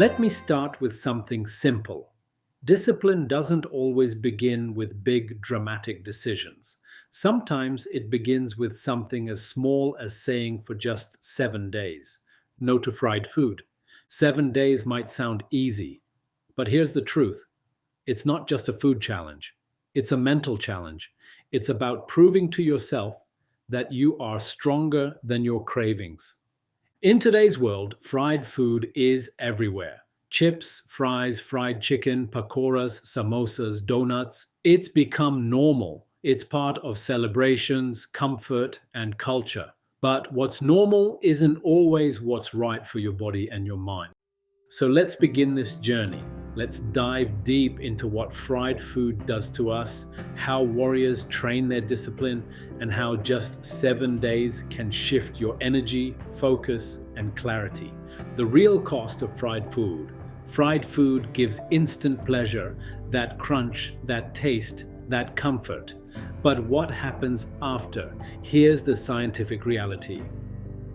Let me start with something simple. Discipline doesn't always begin with big dramatic decisions. Sometimes it begins with something as small as saying for just 7 days, no to fried food. 7 days might sound easy, but here's the truth: it's not just a food challenge, it's a mental challenge. It's about proving to yourself that you are stronger than your cravings. In today's world, fried food is everywhere. Chips, fries, fried chicken, pakoras, samosas, donuts. It's become normal. It's part of celebrations, comfort, and culture. But what's normal isn't always what's right for your body and your mind. So let's begin this journey. Let's dive deep into what fried food does to us, how warriors train their discipline, and how just 7 days can shift your energy, focus, and clarity. The real cost of fried food. Fried food gives instant pleasure, that crunch, that taste, that comfort. But what happens after? Here's the scientific reality.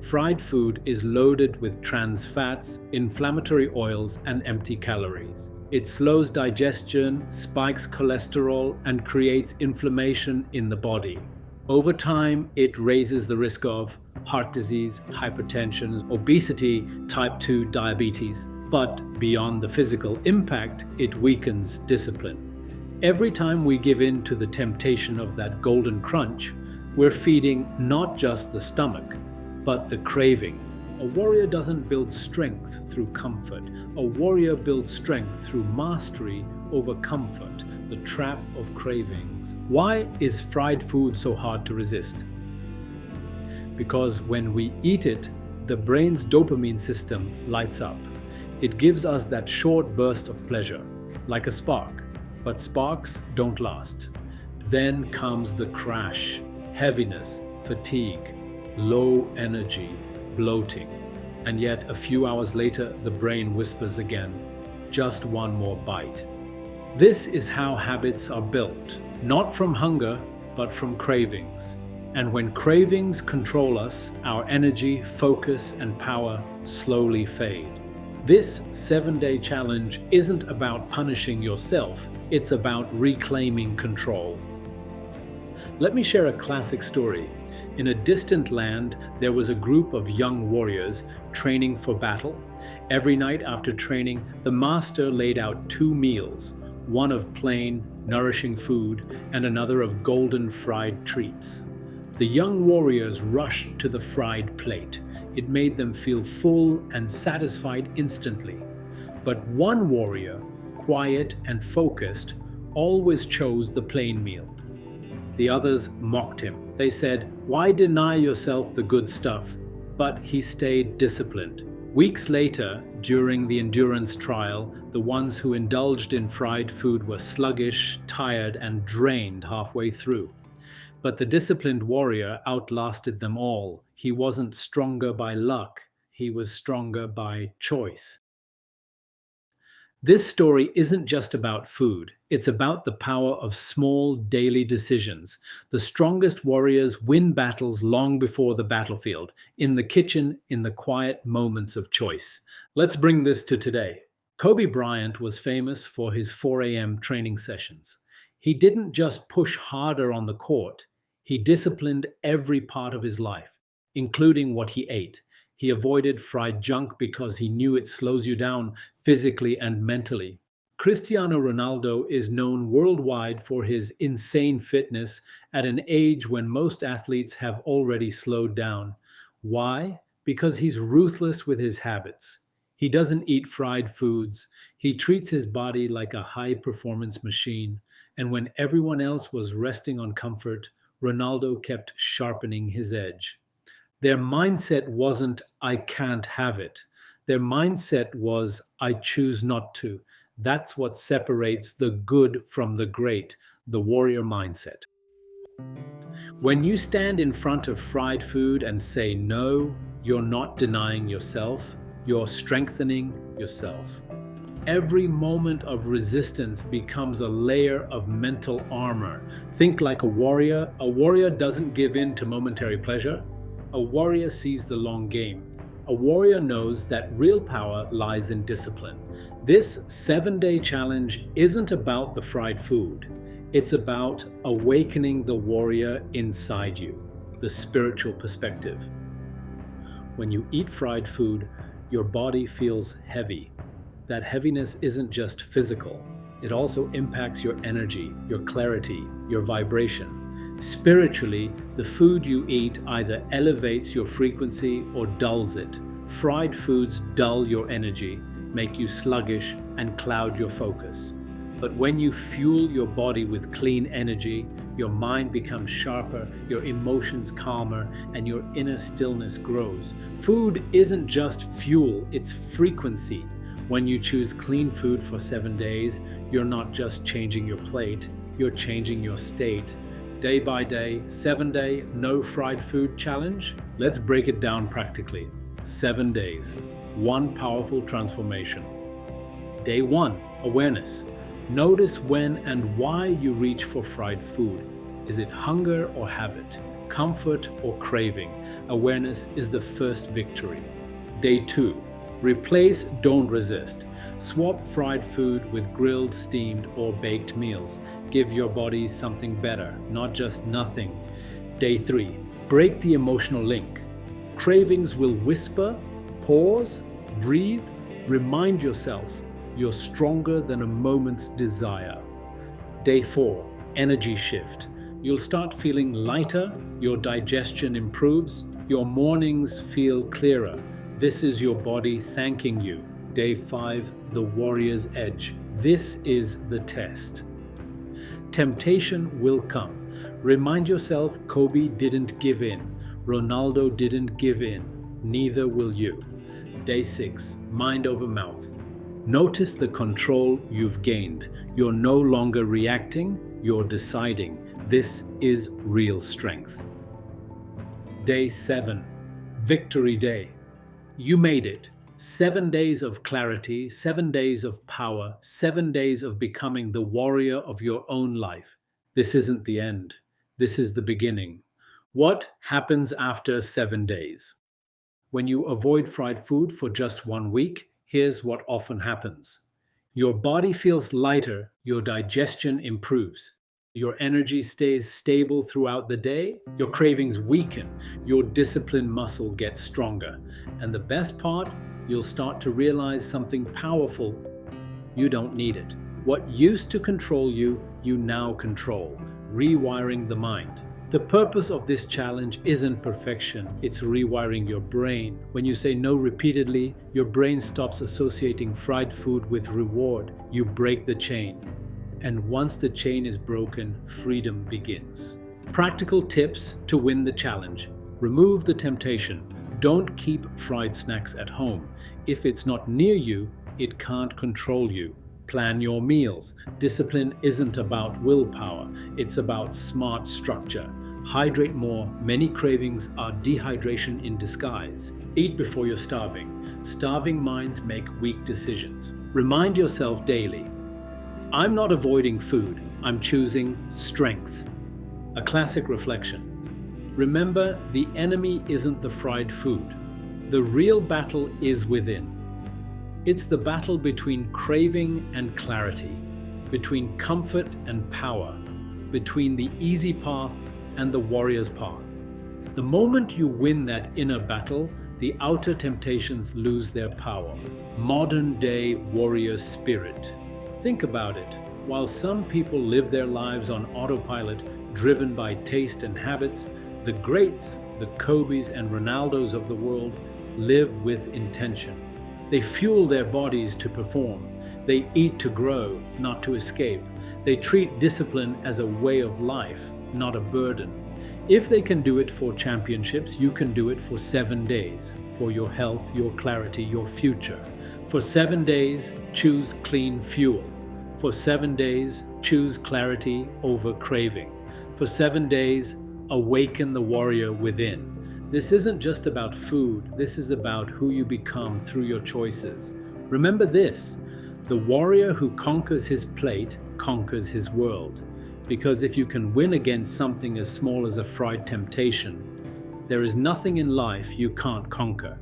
Fried food is loaded with trans fats, inflammatory oils, and empty calories. It slows digestion, spikes cholesterol, and creates inflammation in the body. Over time, it raises the risk of heart disease, hypertension, obesity, type 2 diabetes. But beyond the physical impact, it weakens discipline. Every time we give in to the temptation of that golden crunch, we're feeding not just the stomach, but the craving. A warrior doesn't build strength through comfort. A warrior builds strength through mastery over comfort, the trap of cravings. Why is fried food so hard to resist? Because when we eat it, the brain's dopamine system lights up. It gives us that short burst of pleasure, like a spark. But sparks don't last. Then comes the crash, heaviness, fatigue, low energy, bloating. And yet a few hours later, the brain whispers again, just one more bite. This is how habits are built, not from hunger, but from cravings. And when cravings control us, our energy, focus, and power slowly fade. This 7-day challenge isn't about punishing yourself, it's about reclaiming control. Let me share a classic story. In a distant land, there was a group of young warriors training for battle. Every night after training, the master laid out 2 meals, one of plain, nourishing food and another of golden fried treats. The young warriors rushed to the fried plate. It made them feel full and satisfied instantly. But one warrior, quiet and focused, always chose the plain meal. The others mocked him. They said, "Why deny yourself the good stuff?" But he stayed disciplined. Weeks later, during the endurance trial, the ones who indulged in fried food were sluggish, tired, and drained halfway through. But the disciplined warrior outlasted them all. He wasn't stronger by luck, he was stronger by choice. This story isn't just about food, it's about the power of small daily decisions. The strongest warriors win battles long before the battlefield, in the kitchen, in the quiet moments of choice. Let's bring this to today. Kobe Bryant was famous for his 4 a.m. training sessions. He didn't just push harder on the court, he disciplined every part of his life, including what he ate. He avoided fried junk because he knew it slows you down physically and mentally. Cristiano Ronaldo is known worldwide for his insane fitness at an age when most athletes have already slowed down. Why? Because he's ruthless with his habits. He doesn't eat fried foods. He treats his body like a high-performance machine. And when everyone else was resting on comfort, Ronaldo kept sharpening his edge. Their mindset wasn't, "I can't have it." Their mindset was, "I choose not to." That's what separates the good from the great, the warrior mindset. When you stand in front of fried food and say no, you're not denying yourself, you're strengthening yourself. Every moment of resistance becomes a layer of mental armor. Think like a warrior. A warrior doesn't give in to momentary pleasure. A warrior sees the long game. A warrior knows that real power lies in discipline. This 7-day challenge isn't about the fried food. It's about awakening the warrior inside you, the spiritual perspective. When you eat fried food, your body feels heavy. That heaviness isn't just physical, it also impacts your energy, your clarity, your vibration. Spiritually, the food you eat either elevates your frequency or dulls it. Fried foods dull your energy, make you sluggish, and cloud your focus. But when you fuel your body with clean energy, your mind becomes sharper, your emotions calmer, and your inner stillness grows. Food isn't just fuel, it's frequency. When you choose clean food for 7 days, you're not just changing your plate, you're changing your state. Day by day, 7-day, no fried food challenge? Let's break it down practically. 7 days, one powerful transformation. Day 1, awareness. Notice when and why you reach for fried food. Is it hunger or habit? Comfort or craving? Awareness is the first victory. Day 2. Replace, don't resist. Swap fried food with grilled, steamed, or baked meals. Give your body something better, not just nothing. Day 3. Break the emotional link. Cravings will whisper, pause, breathe. Remind yourself you're stronger than a moment's desire. Day 4. Energy shift. You'll start feeling lighter, your digestion improves, your mornings feel clearer. This is your body thanking you. Day 5. The warrior's edge. This is the test. Temptation will come. Remind yourself Kobe didn't give in. Ronaldo didn't give in. Neither will you. Day 6. Mind over mouth. Notice the control you've gained. You're no longer reacting, you're deciding. This is real strength. Day 7. Victory Day. You made it. 7 days of clarity, 7 days of power, 7 days of becoming the warrior of your own life. This isn't the end. This is the beginning. What happens after 7 days? When you avoid fried food for just 1 week, here's what often happens. Your body feels lighter, your digestion improves, your energy stays stable throughout the day, your cravings weaken, your discipline muscle gets stronger, and the best part, you'll start to realize something powerful. You don't need it. What used to control you, you now control, rewiring the mind. The purpose of this challenge isn't perfection, it's rewiring your brain. When you say no repeatedly, your brain stops associating fried food with reward. You break the chain. And once the chain is broken, freedom begins. Practical tips to win the challenge. Remove the temptation. Don't keep fried snacks at home. If it's not near you, it can't control you. Plan your meals. Discipline isn't about willpower, it's about smart structure. Hydrate more. Many cravings are dehydration in disguise. Eat before you're starving. Starving minds make weak decisions. Remind yourself daily, I'm not avoiding food, I'm choosing strength. A classic reflection. Remember, the enemy isn't the fried food. The real battle is within. It's the battle between craving and clarity, between comfort and power, between the easy path and the warrior's path. The moment you win that inner battle, the outer temptations lose their power. Modern day warrior spirit. Think about it. While some people live their lives on autopilot, driven by taste and habits, the greats, the Kobes and Ronaldos of the world, live with intention. They fuel their bodies to perform. They eat to grow, not to escape. They treat discipline as a way of life, not a burden. If they can do it for championships, you can do it for 7 days, for your health, your clarity, your future. For 7 days, choose clean fuel. For 7 days, choose clarity over craving. For 7 days, awaken the warrior within. This isn't just about food, this is about who you become through your choices. Remember this, the warrior who conquers his plate conquers his world. Because if you can win against something as small as a fried temptation, there is nothing in life you can't conquer.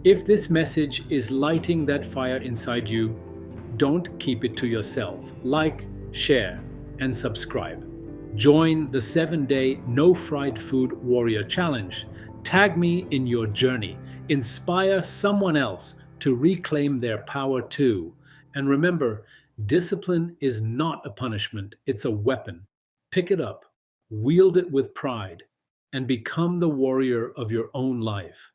If this message is lighting that fire inside you, don't keep it to yourself. Like, share, and subscribe. Join the 7-day No Fried Food Warrior Challenge. Tag me in your journey. Inspire someone else to reclaim their power too. And remember, discipline is not a punishment, it's a weapon. Pick it up, wield it with pride, and become the warrior of your own life.